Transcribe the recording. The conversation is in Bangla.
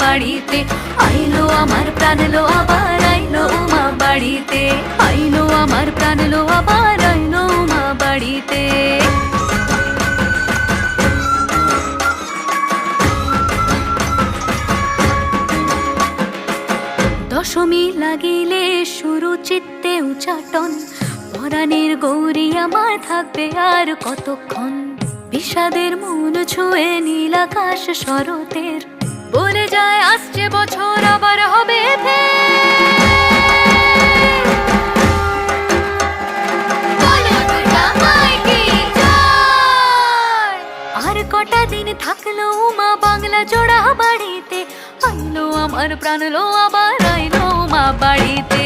বাড়িতে। আইলো আমার প্রাণ লো আবার আইলো উমা বাড়িতে, আইলো আমার প্রাণ লো আবার আইলো উমা বাড়িতে। দশমী লাগিলে শুরু চিত্তে উচাটন, পরাণের গৌরী আমার থাকবে আর কতক্ষণ। বিষাদের মন ছুঁয়ে নীল আকাশ শরতের, বলে যায় আসছে বছর আবার হবে আর কটা দিন থাকলো উমা বাংলা জোড়া বাড়িতে। আইলো আমার প্রাণ লো আবার আইলো উমা বাড়িতে।